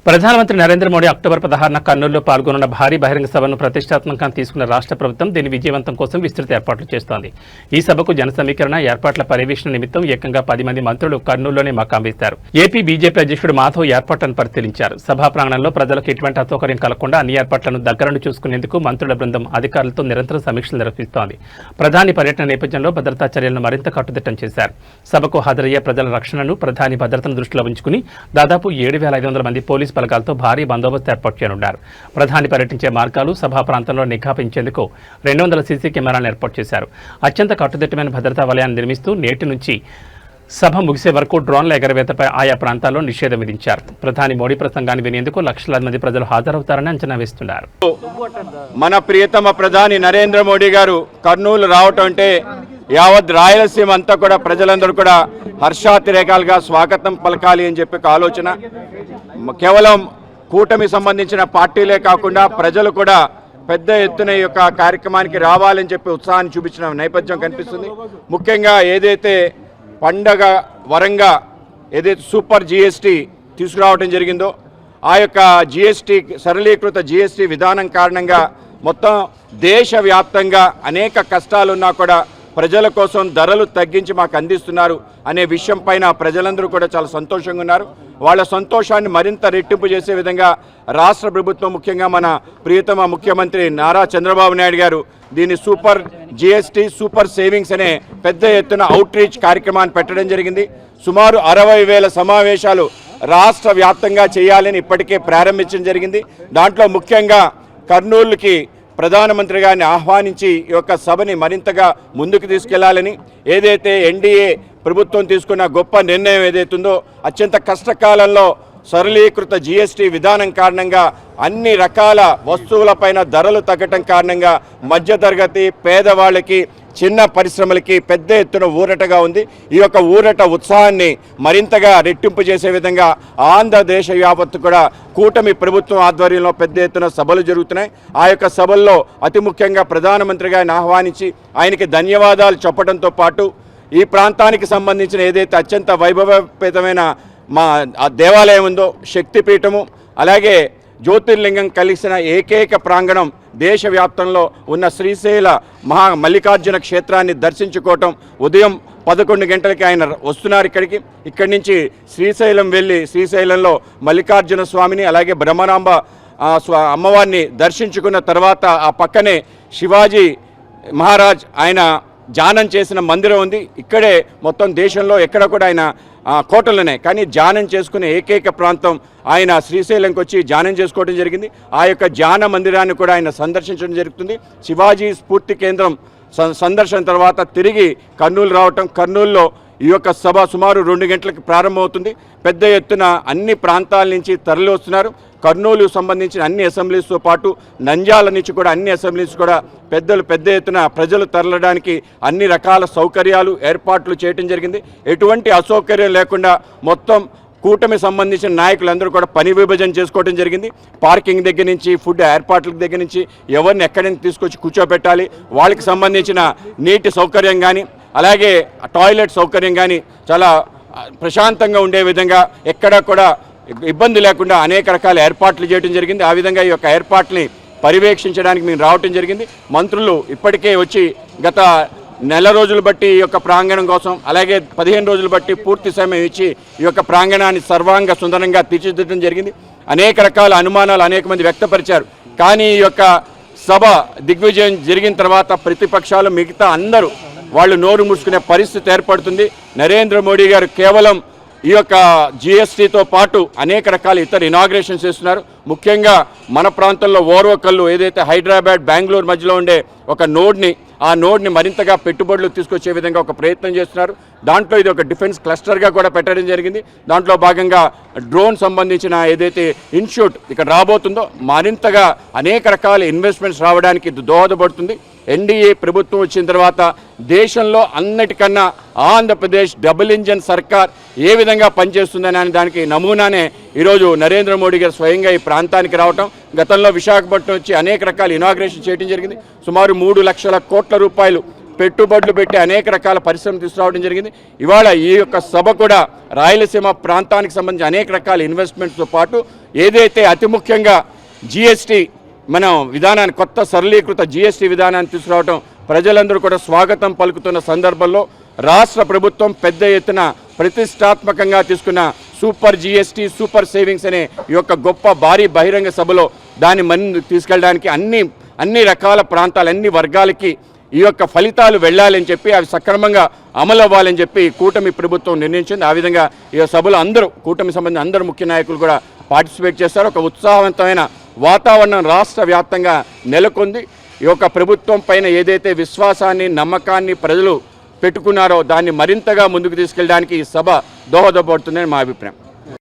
ప్రధానమంత్రి నరేంద్ర మోడీ అక్టోబర్ 16న కర్నూలులో పాల్గొన్న భారీ బహిరంగ సభను ప్రతిష్టాత్మకంగా తీసుకున్న రాష్ట్ర ప్రభుత్వం దీని విజయవంతం కోసం విస్తృత ఏర్పాట్లు చేస్తోంది. ఈ సభకు జన సమీకరణ ఏర్పాట్ల పర్యవేక్షణ నిమిత్తం ఏకంగా 10 మంది మంత్రులు కర్నూలులోనే మకాం వేశారు. ఏపీ బీజేపీ అధ్యక్షుడు మాధవ్ ఏర్పాట్లను పరిశీలించారు. సభా ప్రాంగణంలో ప్రజలకు ఎటువంటి అసౌకర్యం కలగకుండా అన్ని ఏర్పాట్లను దగ్గరుండి చూసుకునేందుకు మంత్రుల బృందం అధికారులతో నిరంతరం సమీక్షలు నిర్వహిస్తోంది. ప్రధాని పర్యటన నేపథ్యంలో భద్రతా చర్యలను మరింత కట్టుదిట్టం చేశారు. సభకు హాజరయ్యే ప్రజల రక్షణను, ప్రధాని భద్రతను దృష్టిలో ఉంచుకుని దాదాపు 7,500 మంది పోలీసు బలగాలతో భారీ బందోబస్తు ఏర్పాటు చేయనున్నారు. ప్రధాని పర్యటించే మార్గాలు, సభా ప్రాంతంలో నిఘా పెంచేందుకు 200 సీసీ కెమెరాలను ఏర్పాటు చేశారు. అత్యంత కట్టుదిట్టమైన భద్రతా వలయాన్ని నిర్మిస్తూ నేటి నుంచి సభ ముగిసే వరకు డ్రోన్ల ఎగరవేతపై ఆయా ప్రాంతాల్లో నిషేధం విధించారు. ప్రధాని మోడీ ప్రసంగాన్ని వినేందుకు లక్షలాది మంది ప్రజలు హాజరవుతారని అంచనా వేస్తున్నారు. మన ప్రియతమ ప్రధాని నరేంద్ర మోడీ గారు కర్నూలు రావటం అంటే యావత్ రాయలసీమ అంతా కూడా ప్రజలందరూ కూడా హర్షాతిరేకాలుగా స్వాగతం పలకాలి అని చెప్పి ఆలోచన. కేవలం కూటమి సంబంధించిన పార్టీలే కాకుండా ప్రజలు కూడా పెద్ద ఎత్తున ఈ యొక్క కార్యక్రమానికి రావాలని చెప్పి ఉత్సాహాన్ని చూపించిన నేపథ్యం కనిపిస్తుంది. ముఖ్యంగా ఏదైతే పండగ వరంగా ఏదైతే సూపర్ జిఎస్టీ తీసుకురావడం జరిగిందో ఆ యొక్క జిఎస్టీ సరళీకృత జిఎస్టీ విధానం కారణంగా మొత్తం దేశవ్యాప్తంగా అనేక కష్టాలున్నా కూడా ప్రజల కోసం ధరలు తగ్గించి మాకు అందిస్తున్నారు అనే విషయం పైన ప్రజలందరూ కూడా చాలా సంతోషంగా ఉన్నారు. వాళ్ళ సంతోషాన్ని మరింత రెట్టింపు చేసే విధంగా రాష్ట్ర ప్రభుత్వం, ముఖ్యంగా మన ప్రియతమ ముఖ్యమంత్రి నారా చంద్రబాబు నాయుడు గారు దీన్ని సూపర్ జిఎస్టీ సూపర్ సేవింగ్స్ అనే పెద్ద ఎత్తున అవుట్ రీచ్ కార్యక్రమాన్ని పెట్టడం జరిగింది. సుమారు 60,000 సమావేశాలు రాష్ట్ర వ్యాప్తంగా చేయాలని ఇప్పటికే ప్రారంభించడం జరిగింది. దాంట్లో ముఖ్యంగా కర్నూలుకి ప్రధానమంత్రి గారిని ఆహ్వానించి ఈ యొక్క సభని మరింతగా ముందుకు తీసుకెళ్లాలని, ఏదైతే ఎన్డీఏ ప్రభుత్వం తీసుకున్న గొప్ప నిర్ణయం ఏదైతుందో అత్యంత కష్టకాలంలో సరళీకృత జిఎస్టీ విధానం కారణంగా అన్ని రకాల వస్తువులపైన ధరలు తగ్గటం కారణంగా మధ్యతరగతి పేదవాళ్ళకి, చిన్న పరిశ్రమలకి పెద్ద ఎత్తున ఊరటగా ఉంది. ఈ యొక్క ఊరట ఉత్సాహాన్ని మరింతగా రెట్టింపు చేసే విధంగా ఆంధ్రదేశ యావత్తు కూడా కూటమి ప్రభుత్వం ఆధ్వర్యంలో పెద్ద ఎత్తున సభలు జరుగుతున్నాయి. ఆ యొక్క సభల్లో అతి ముఖ్యంగా ప్రధానమంత్రి గారిని ఆహ్వానించి ఆయనకి ధన్యవాదాలు చెప్పడంతో పాటు ఈ ప్రాంతానికి సంబంధించిన ఏదైతే అత్యంత వైభవపేతమైన మా దేవాలయం ఉందో శక్తిపీఠము, అలాగే జ్యోతిర్లింగం కలిసిన ఏకైక ప్రాంగణం దేశవ్యాప్తంలో ఉన్న శ్రీశైల మల్లికార్జున క్షేత్రాన్ని దర్శించుకోవటం. ఉదయం 11 గంటలకి ఆయన వస్తున్నారు ఇక్కడికి. ఇక్కడి నుంచి శ్రీశైలం వెళ్ళి శ్రీశైలంలో మల్లికార్జున స్వామిని అలాగే బ్రహ్మరాంబ అమ్మవారిని దర్శించుకున్న తర్వాత ఆ పక్కనే శివాజీ మహారాజ్ ఆయన ధ్యానం చేసిన మందిరం ఉంది. ఇక్కడే మొత్తం దేశంలో ఎక్కడ కూడా ఆయన కోటలోనే కానీ ధ్యానం చేసుకునే ఏకైక ప్రాంతం ఆయన శ్రీశైలంకి వచ్చి ధ్యానం చేసుకోవడం జరిగింది. ఆ యొక్క ధ్యాన మందిరాన్ని కూడా ఆయన సందర్శించడం జరుగుతుంది. శివాజీ స్ఫూర్తి కేంద్రం సందర్శన తర్వాత తిరిగి కర్నూలు రావటం. కర్నూలులో ఈ యొక్క సభ సుమారు 2 గంటలకు ప్రారంభమవుతుంది. పెద్ద ఎత్తున అన్ని ప్రాంతాల నుంచి తరలి వస్తున్నారు. కర్నూలు సంబంధించిన అన్ని అసెంబ్లీస్తో పాటు నంద్యాల నుంచి కూడా అన్ని అసెంబ్లీస్ కూడా పెద్ద ఎత్తున ప్రజలు తరలడానికి అన్ని రకాల సౌకర్యాలు ఏర్పాట్లు చేయడం జరిగింది. ఎటువంటి అసౌకర్యం లేకుండా మొత్తం కూటమి సంబంధించిన నాయకులందరూ కూడా పని విభజన చేసుకోవడం జరిగింది. పార్కింగ్ దగ్గర నుంచి ఫుడ్ ఏర్పాట్ల దగ్గర నుంచి ఎవరిని ఎక్కడి నుంచి తీసుకొచ్చి కూర్చోబెట్టాలి, వాళ్ళకి సంబంధించిన నీటి సౌకర్యం కానీ అలాగే టాయిలెట్ సౌకర్యం కానీ చాలా ప్రశాంతంగా ఉండే విధంగా ఎక్కడా కూడా ఇబ్బంది లేకుండా అనేక రకాల ఏర్పాట్లు చేయడం జరిగింది. ఆ విధంగా ఈ యొక్క ఏర్పాట్లని పర్యవేక్షించడానికి మేము రావటం జరిగింది. మంత్రులు ఇప్పటికే వచ్చి గత నెల రోజులు బట్టి ఈ యొక్క ప్రాంగణం కోసం అలాగే 15 రోజులు బట్టి పూర్తి సమయం ఇచ్చి ఈ యొక్క ప్రాంగణాన్ని సర్వాంగ సుందరంగా తీర్చిదిద్దడం జరిగింది. అనేక రకాల అనుమానాలు అనేక మంది వ్యక్తపరిచారు. కానీ ఈ యొక్క సభ దిగ్విజయం జరిగిన తర్వాత ప్రతిపక్షాలు మిగతా అందరూ వాళ్ళు నోరు మూసుకునే పరిస్థితి ఏర్పడుతుంది. నరేంద్ర మోడీ గారు కేవలం ఈ యొక్క జిఎస్టీతో పాటు అనేక రకాల ఇతర ఇనాగ్రేషన్స్ చేస్తున్నారు. ముఖ్యంగా మన ప్రాంతంలో ఓర్వకల్లు ఏదైతే హైదరాబాద్ బెంగళూరు మధ్యలో ఉండే ఒక ఆ నోడ్ని మరింతగా పెట్టుబడులు తీసుకొచ్చే విధంగా ఒక ప్రయత్నం చేస్తున్నారు. దాంట్లో ఇది ఒక డిఫెన్స్ క్లస్టర్గా కూడా పెట్టడం జరిగింది. దాంట్లో భాగంగా డ్రోన్ సంబంధించిన ఏదైతే ఇన్స్టిట్యూట్ ఇక్కడ రాబోతుందో మరింతగా అనేక రకాల ఇన్వెస్ట్మెంట్స్ రావడానికి ఇది దోహదపడుతుంది. ఎన్డీఏ ప్రభుత్వం వచ్చిన తర్వాత దేశంలో అన్నిటికన్నా ఆంధ్రప్రదేశ్ డబుల్ ఇంజన్ సర్కార్ ఏ విధంగా పనిచేస్తుందని దానికి నమూనానే ఈరోజు నరేంద్ర మోడీ గారు స్వయంగా ఈ ప్రాంతానికి రావటం. గతంలో విశాఖపట్నం వచ్చి అనేక రకాల ఇనాగ్రేషన్ చేయడం జరిగింది. సుమారు 3 లక్షల కోట్ల రూపాయలు పెట్టుబడులు పెట్టి అనేక రకాల పరిశ్రమలు తీసుకురావడం జరిగింది. ఇవాళ ఈ యొక్క సభ కూడా రాయలసీమ ప్రాంతానికి సంబంధించి అనేక రకాల ఇన్వెస్ట్మెంట్స్తో పాటు ఏదైతే అతి ముఖ్యంగా జిఎస్టీ మనం విధానాన్ని కొత్త సరళీకృత జిఎస్టీ విధానాన్ని తీసుకురావడం ప్రజలందరూ కూడా స్వాగతం పలుకుతున్న సందర్భంలో రాష్ట్ర ప్రభుత్వం పెద్ద ఎత్తున ప్రతిష్టాత్మకంగా తీసుకున్న సూపర్ జిఎస్టీ సూపర్ సేవింగ్స్ అనే ఈ యొక్క గొప్ప భారీ బహిరంగ సభలో దాన్ని ముందుకు తీసుకెళ్ళడానికి అన్ని రకాల ప్రాంతాలు అన్ని వర్గాలకి ఈ యొక్క ఫలితాలు వెళ్ళాలని చెప్పి అవి సక్రమంగా అమలు అవ్వాలని చెప్పి కూటమి ప్రభుత్వం నిర్ణయించింది. ఆ విధంగా ఈ సభలో అందరూ కూటమి సంబంధించిన అందరూ ముఖ్య నాయకులు కూడా పార్టిసిపేట్ చేస్తారు. ఒక ఉత్సాహవంతమైన వాతావరణం రాష్ట్ర వ్యాప్తంగా నెలకొంది. ఈ యొక్క ప్రభుత్వం పైన ఏదైతే విశ్వాసాన్ని నమ్మకాన్ని ప్రజలు పెట్టుకున్నారో దాన్ని మరింతగా ముందుకు తీసుకెళ్ళడానికి ఈ సభ దోహదపడుతుందని మా అభిప్రాయం.